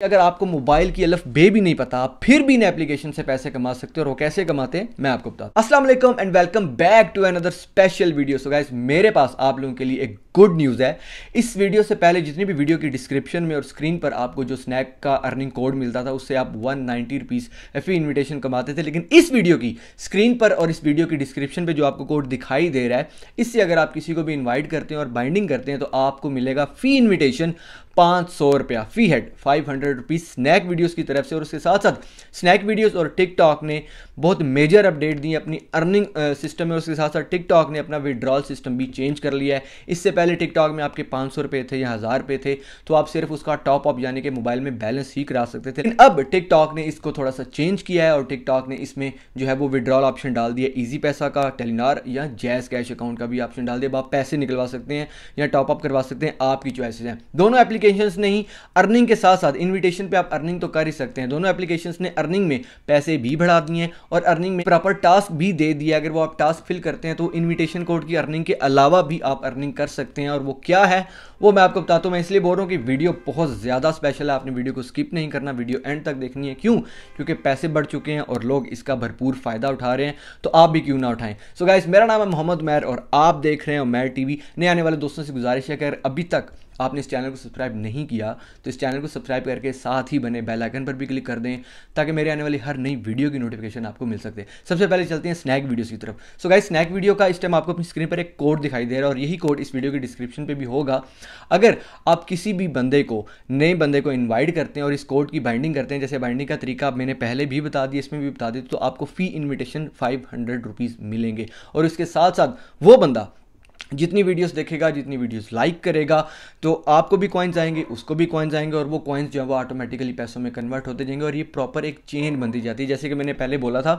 अगर आपको मोबाइल की अलफ बे भी नहीं पता, आप फिर भी इन एप्लीकेशन से पैसे कमा सकते हो और वो कैसे कमाते हैं मैं आपको बताता हूं। अस्सलाम वालेकुम and welcome back to another special video. So guys, मेरे पास आप लोगों के लिए एक गुड न्यूज़ है। इस वीडियो से पहले जितनी भी वीडियो की डिस्क्रिप्शन में और स्क्रीन पर आपको जो स्नैक का अर्निंग कोड मिलता था उससे आप 190 रुपीज़ फ्री इन्विटेशन कमाते थे, लेकिन इस वीडियो की स्क्रीन पर और इस वीडियो की डिस्क्रिप्शन पर जो आपको कोड दिखाई दे रहा है, इससे अगर आप किसी को भी इन्वाइट करते हैं और बाइंडिंग करते हैं तो आपको मिलेगा फ्री इन्विटेशन 500 रुपया free head 500 rupees snack videos की तरफ से। और उसके साथ साथ स्नैक वीडियोस और टिकटॉक ने बहुत मेजर अपडेट दी अपनी अर्निंग सिस्टम में। उसके साथ साथ टिकटॉक ने अपना विड्रॉल सिस्टम भी चेंज कर लिया है। इससे पहले टिकटॉक में आपके 500 रुपये थे या 1000 रुपये थे तो आप सिर्फ उसका टॉप अप यानी कि मोबाइल में बैलेंस ही करा सकते थे, लेकिन अब टिकटॉक ने इसको थोड़ा सा चेंज किया है और टिकटॉक ने इसमें जो है वो विड्रॉल ऑप्शन डाल दिया। ईजी पैसा का, टेलीनार या जैज़ कैश अकाउंट का भी ऑप्शन डाल दिया। आप पैसे निकलवा सकते हैं या टॉप अप करवा सकते हैं, आपकी चॉइसेस हैं। दोनों एप्लीकेशंस ने ही अर्निंग के साथ साथ इनविटेशन पे आप अर्निंग तो कर ही सकते हैं। दोनों एप्लीकेशंस ने अर्निंग में पैसे भी बढ़ा दिए हैं और अर्निंग में प्रॉपर टास्क भी दे दिया। अगर वो आप टास्क फिल करते हैं तो इनविटेशन कोड की अर्निंग के अलावा भी आप अर्निंग कर सकते हैं, और वो क्या है वो मैं आपको बताता हूं। मैं इसलिए बोल रहा हूं कि वीडियो बहुत ज्यादा स्पेशल है, आपने वीडियो को स्किप नहीं करना, वीडियो एंड तक देखनी है। क्यों? क्योंकि पैसे बढ़ चुके हैं और लोग इसका भरपूर फायदा उठा रहे हैं, तो आप भी क्यों ना उठाएं। सो गाइस, मेरा नाम है मोहम्मद उमैर और आप देख रहे हैं उमैर टीवी। नए आने वाले दोस्तों से गुजारिश है कि अगर अभी तक आपने इस चैनल को सब्सक्राइब नहीं किया तो इस चैनल को सब्सक्राइब करके साथ ही बने बेल आइकन पर भी क्लिक कर दें ताकि मेरे आने वाली हर नई वीडियो की नोटिफिकेशन आपको मिल सकते हैं। सबसे पहले चलते हैं स्नैक वीडियोस की तरफ। सो गाइस, स्नैक वीडियो का इस टाइम आपको अपनी स्क्रीन पर एक कोड दिखाई दे रहा है और यही कोड इस वीडियो की डिस्क्रिप्शन पे भी होगा। अगर आप किसी भी बंदे को, नए बंदे को इन्वाइट करते हैं और इस कोड की बाइंडिंग करते हैं, जैसे बाइंडिंग का तरीका मैंने पहले भी बता दिया, इसमें भी बता दी, तो आपको फी इन्विटेशन 500 रुपीज़ मिलेंगे। और इसके साथ साथ वो बंदा जितनी वीडियोस देखेगा, जितनी वीडियोस लाइक करेगा, तो आपको भी कॉइन्स आएंगे, उसको भी कॉइन्स आएंगे और वो कॉइन्स जो है वो ऑटोमेटिकली पैसों में कन्वर्ट होते जाएंगे और ये प्रॉपर एक चेन बनती जाती है। जैसे कि मैंने पहले बोला था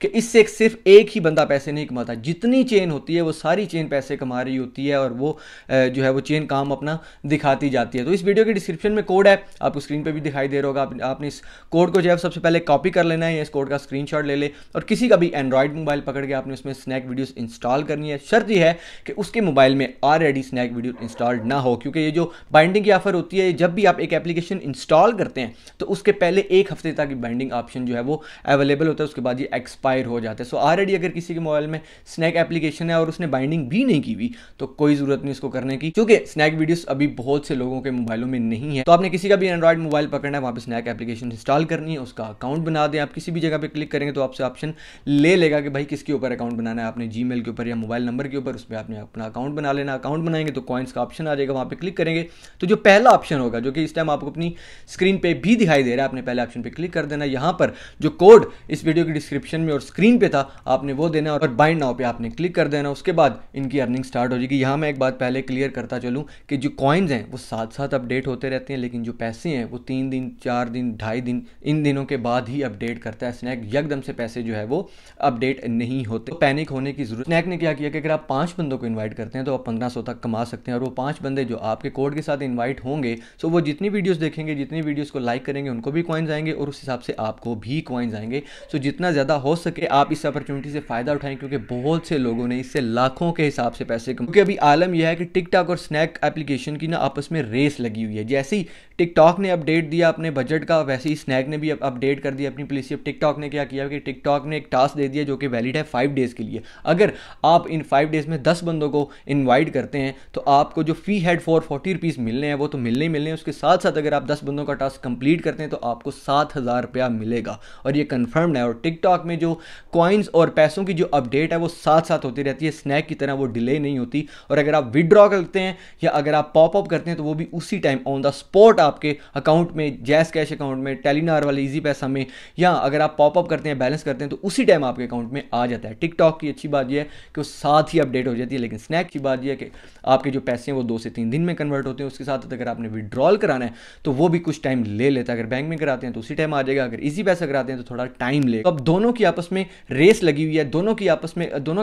कि इससे सिर्फ एक ही बंदा पैसे नहीं कमाता, जितनी चेन होती है वो सारी चेन पैसे कमा रही होती है और वो जो है वो चेन काम अपना दिखाती जाती है। तो इस वीडियो के डिस्क्रिप्शन में कोड है, आपको स्क्रीन पर भी दिखाई दे रहा होगा। आपने इस कोड को जो है सबसे पहले कॉपी कर लेना है या इस कोड का स्क्रीनशॉट ले ले और किसी का भी एंड्रॉइड मोबाइल पकड़ के आपने उसमें स्नैक वीडियोस इंस्टॉल करनी है। शर्त यह है कि उसके मोबाइल में ऑलरेडी स्नैक वीडियो इंस्टॉल्ड ना हो, क्योंकि ये जो बाइंडिंग की ऑफर होती है, जब भी आप एक एप्लीकेशन इंस्टॉल करते हैं तो उसके पहले एक हफ्ते तक बाइंडिंग ऑप्शन जो है वो अवेलेबल होता है, उसके बाद ये एक्सपायर हो जाता है। सो ऑलरेडी अगर किसी के मोबाइल में स्नैक एप्लीकेशन है और उसने बाइंडिंग भी नहीं की हुई तो कोई जरूरत नहीं इसको करने की, क्योंकि स्नैक वीडियोस अभी बहुत से लोगों के मोबाइलों में नहीं है। तो आपने किसी का भी एंड्रॉइड मोबाइल पकड़ना है, वहां पर स्नैक एप्लीकेशन इंस्टॉल करनी है, उसका अकाउंट बना दें। आप किसी भी जगह पर क्लिक करेंगे तो आपसे ऑप्शन ले लेगा कि भाई किसके ऊपर अकाउंट बनाना है, आपने जीमेल के ऊपर या मोबाइल नंबर के ऊपर, उस पर आपने अपना अकाउंट बना लेना। अकाउंट बनाएंगे तो कॉइन्स का ऑप्शन आ जाएगा, वहां पे क्लिक करेंगे तो जो पहला ऑप्शन होगा, जो कि इस टाइम आपको अपनी स्क्रीन पे भी दिखाई दे रहा है, आपने पहले ऑप्शन पे क्लिक कर देना। यहां पर जो कोड इस वीडियो की डिस्क्रिप्शन में और स्क्रीन पे था आपने वो देना और बाइंड नाउ पे आपने क्लिक कर देना। उसके बाद इनकी अर्निंग स्टार्ट हो जाएगी। यहां मैं एक बात पहले क्लियर करता चलूं कि जो कॉइन्स हैं वो साथ साथ अपडेट होते रहते हैं, लेकिन जो पैसे हैं वो 3 दिन 4 दिन 2.5 दिन इन दिनों के बाद ही अपडेट करता है स्नैक। यकदम से पैसे जो है वो अपडेट नहीं होते, पैनिक होने की जरूरत। स्नैक ने क्या किया कि अगर आप 5 बंदों को इन्वाइट करते हैं तो आप 1500 तक कमा सकते हैं और वो 5 बंदे जो आपके कोड के साथ इनवाइट होंगे, सो वो जितनी वीडियोस देखेंगे, जितनी वीडियोस को लाइक करेंगे, उनको भी कॉइन्स आएंगे और उस हिसाब से आपको भी कॉइन्स आएंगे। सो जितना ज़्यादा हो सके आप इस अपॉर्चुनिटी से फ़ायदा उठाएं, क्योंकि बहुत से लोगों ने इससे लाखों के हिसाब से पैसे कमाए। क्योंकि अभी आलम यह है कि टिकटॉक और स्नैक एप्लीकेशन की ना आपस में रेस लगी हुई है। जैसे ही टिकटॉक ने अपडेट दिया अपने बजट का, वैसे ही स्नैक ने भी अपडेट कर दिया अपनी पॉलिसी। अब टिकटॉक ने क्या किया कि टिकटॉक ने एक टास्क दे दिया जो कि वैलिड है 5 डेज़ के लिए। अगर आप इन 5 डेज़ में 10 बंदों को इन्वाइट करते हैं तो आपको जो फी हेड 440 रुपीज़ मिलने हैं वो तो मिलने ही मिलने हैं। उसके साथ साथ अगर आप 10 बंदों का टास्क कंप्लीट करते हैं तो आपको 7000 रुपया मिलेगा और ये कंफर्म्ड है। और टिकटॉक में जो कॉइन्स और पैसों की जो अपडेट है वो साथ साथ होती रहती है, स्नैक की तरह वो डिले नहीं होती। और अगर आप विदड्रॉ करते हैं या अगर आप पॉप अप करते हैं तो वो भी उसी टाइम ऑन द स्पॉट आपके अकाउंट में, जैज़ कैश अकाउंट में, टेलीनार वाले ईजी पैसा में, या अगर आप पॉप अप करते हैं, बैलेंस करते हैं तो उसी टाइम आपके अकाउंट में आ जाता है। टिकटॉक की अच्छी बात यह है कि वो साथ ही अपडेट हो जाती है, लेकिन स्नैक की बात यह है कि आपके जो पैसे हैं वो 2 से 3 दिन में कन्वर्ट होते हैं। उसके साथ अगर आपने विड्रॉल कराना है तो वो भी कुछ टाइम ले लेता है। अगर बैंक में कराते हैं तो उसी टाइम आ जाएगा, अगर इजी पैसा कराते हैं तो थोड़ा टाइम लेगा। अब दोनों की आपस में रेस लगी हुई है, दोनों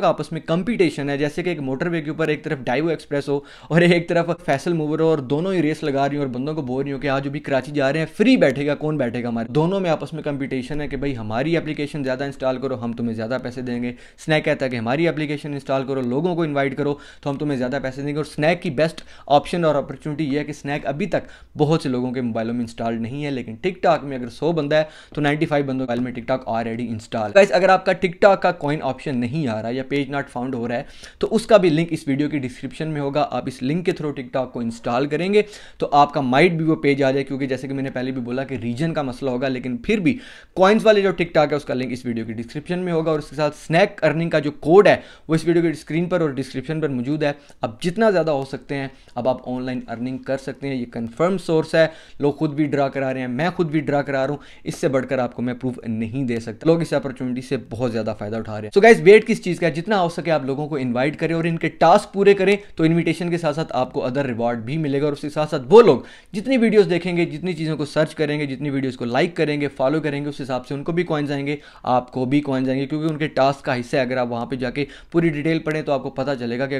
का आपस में कंपटीशन है। जैसे कि एक मोटरवे के ऊपर एक तरफ डाइवो एक्सप्रेस हो और एक तरफ फैसल मूवर हो और दोनों ही रेस लगा रही हो और बंदों को बोल रही हो कि आज भी कराची जा रहे हैं, फ्री बैठेगा, कौन बैठेगा हमारे। दोनों में आपस में कंपटीशन है कि भाई हमारी एप्लीकेशन ज़्यादा इंस्टॉल करो, हम तुम्हें ज़्यादा पैसे देंगे। स्नैक कहता है कि हमारी एप्लीकेशन इंस्टॉल करो, लोगों को इन्वाइट इन्वाइट करो तो हम तुम्हें ज़्यादा पैसे देंगे। और स्नैक की बेस्ट ऑप्शन और अपॉर्चुनिटी ये है कि स्नैक अभी तक बहुत से लोगों के मोबाइलों में इंस्टॉल नहीं है, लेकिन टिकटॉक में अगर 100 बंदा है तो 95 बंदों के मोबाइल में टिकटॉक ऑलरेडी इंस्टॉल। गाइस अगर आपका टिकटॉक का कॉइन ऑप्शन नहीं आ रहा या पेज नॉट फाउंड हो रहा है तो उसका भी लिंक इस वीडियो की डिस्क्रिप्शन में होगा। आप इस लिंक के थ्रू टिकटॉक को इंस्टॉल करेंगे तो आपका माइट भी वो पेज आ जाए, क्योंकि जैसे कि मैंने पहले भी बोला कि रीजन का मसला होगा, लेकिन फिर भी कॉइन्स वाले जो टिकटॉक है उसका लिंक इस वीडियो की डिस्क्रिप्शन में होगा। और उसके साथ स्नैक अर्निंग का जो कोड है वो इस वीडियो की स्क्रीन पर और डिस्क्रिप्शन पर मौजूद है। अब जितना ज़्यादा हो सकते हैं अब आप ऑनलाइन अर्निंग कर सकते हैं। ये कंफर्म सोर्स है, लोग खुद भी ड्रा करा रहे हैं, मैं खुद भी ड्रा करा रहा हूँ, इससे बढ़कर आपको मैं प्रूफ नहीं दे सकता। लोग इस अपॉर्चुनिटी से बहुत ज़्यादा फायदा उठा रहे हैं। सो गाइस वेट किस चीज़ का है, जितना हो सके आप लोगों को इन्वाइट करें और इनके टास्क पूरे करें तो इन्विटेशन के साथ साथ आपको अदर रिवॉर्ड भी मिलेगा। और उसके साथ साथ वो लोग जितनी वीडियोस देखेंगे, जितनी चीज़ों को सर्च करेंगे, जितनी वीडियोस को लाइक करेंगे, फॉलो करेंगे, उस हिसाब से उनको भी कॉइन्स आएंगे, आपको भी कॉइन्स आएंगे, क्योंकि उनके टास्क का हिस्सा है। अगर आप वहाँ पे जाके पूरी डिटेल पढ़ें तो आपको पता चलेगा कि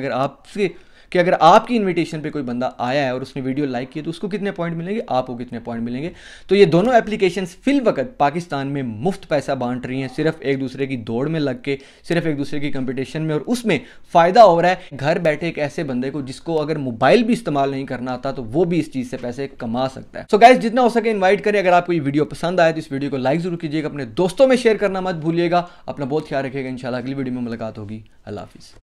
अगर आपकी इनविटेशन पे कोई बंदा आया है और उसने वीडियो लाइक की तो उसको कितने पॉइंट मिलेंगे, आपको कितने पॉइंट मिलेंगे। तो ये दोनों एप्लीकेशंस फिल वक्त पाकिस्तान में मुफ्त पैसा बांट रही हैं, सिर्फ एक दूसरे की दौड़ में लग के, सिर्फ एक दूसरे की कंपटीशन में, और उसमें फायदा हो रहा है घर बैठे एक ऐसे बंदे को जिसको अगर मोबाइल भी इस्तेमाल नहीं करना आता तो वो भी इस चीज से पैसे कमा सकता है। सो गाइस जितना हो सके इन्वाइट करें। अगर आपको ये वीडियो पसंद आए तो इस वीडियो को लाइक जरूर कीजिएगा, अपने दोस्तों में शेयर करना मत भूलिएगा। अपना बहुत ख्याल रखिएगा, इंशाल्लाह अगली वीडियो में मुलाकात होगी। अल्लाह हाफिज़।